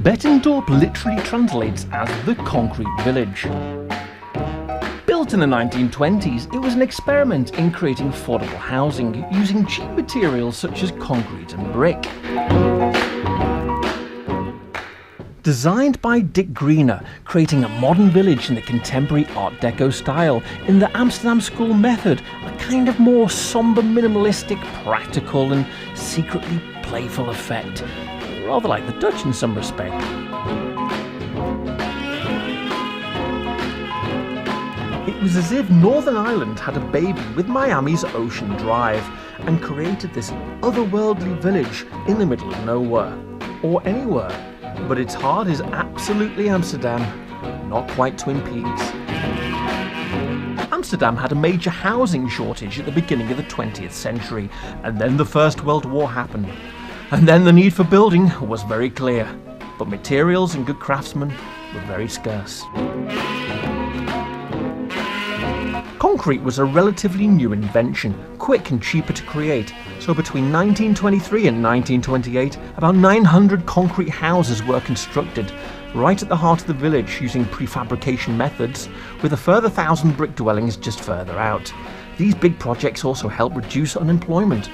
Betondorp literally translates as the concrete village. Built in the 1920s, it was an experiment in creating affordable housing using cheap materials such as concrete and brick. Designed by Dick Greener, creating a modern village in the contemporary Art Deco style in the Amsterdam school method, a kind of more somber, minimalistic, practical and secretly playful effect, rather like the Dutch in some respect. It was as if Northern Ireland had a baby with Miami's Ocean Drive and created this otherworldly village in the middle of nowhere, or anywhere. But its heart is absolutely Amsterdam, not quite Twin Peaks. Amsterdam had a major housing shortage at the beginning of the 20th century, and then the First World War happened. And then the need for building was very clear, but materials and good craftsmen were very scarce. Concrete was a relatively new invention, quick and cheaper to create, so between 1923 and 1928, about 900 concrete houses were constructed, right at the heart of the village using prefabrication methods, with a further 1,000 brick dwellings just further out. These big projects also helped reduce unemployment.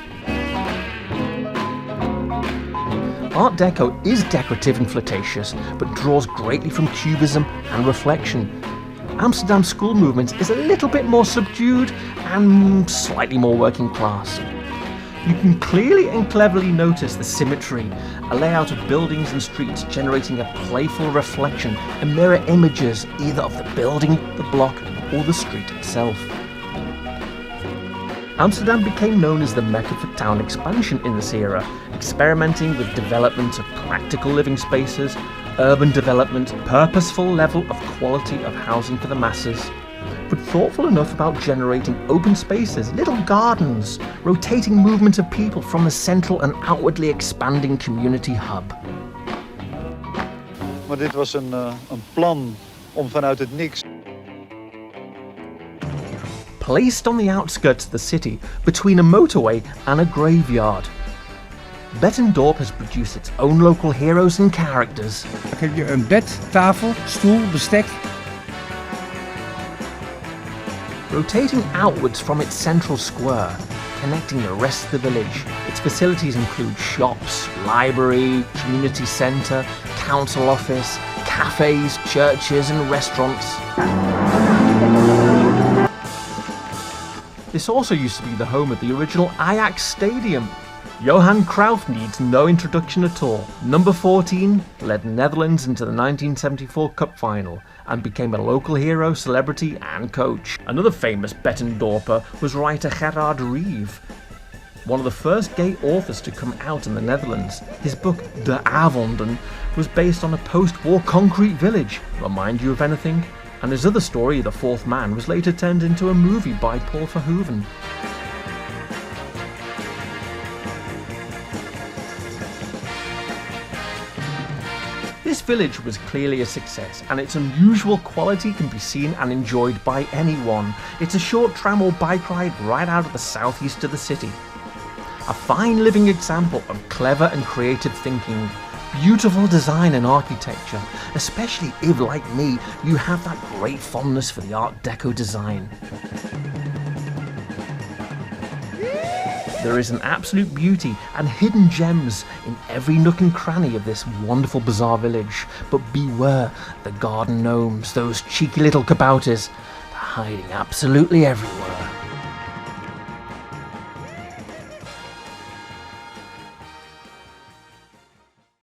Art Deco is decorative and flirtatious, but draws greatly from cubism and reflection. Amsterdam's school movement is a little bit more subdued and slightly more working class. You can clearly and cleverly notice the symmetry, a layout of buildings and streets generating a playful reflection and mirror images either of the building, the block, or the street itself. Amsterdam became known as the mecca for town expansion in this era, experimenting with development of practical living spaces, urban development, purposeful level of quality of housing for the masses, but thoughtful enough about generating open spaces, little gardens, rotating movement of people from the central and outwardly expanding community hub. Maar dit was een plan om vanuit het niks. Placed on the outskirts of the city, between a motorway and a graveyard, Betondorp has produced its own local heroes and characters. Dan heb je een bed, tafel, stoel, bestek. Rotating outwards from its central square, connecting the rest of the village, its facilities include shops, library, community centre, council office, cafes, churches and restaurants. This also used to be the home of the original Ajax Stadium. Johan Cruyff needs no introduction at all. Number 14 led Netherlands into the 1974 Cup final and became a local hero, celebrity and coach. Another famous Betondorper was writer Gerard Reeve, one of the first gay authors to come out in the Netherlands. His book De Avonden was based on a post-war concrete village. Remind you of anything? And his other story, The Fourth Man, was later turned into a movie by Paul Verhoeven. This village was clearly a success, and its unusual quality can be seen and enjoyed by anyone. It's a short tram or bike ride right out of the southeast of the city. A fine living example of clever and creative thinking, beautiful design and architecture, especially if, like me, you have that great fondness for the Art Deco design. There is an absolute beauty and hidden gems in every nook and cranny of this wonderful bizarre village, but beware the garden gnomes, those cheeky little kabouters, they're hiding absolutely everywhere.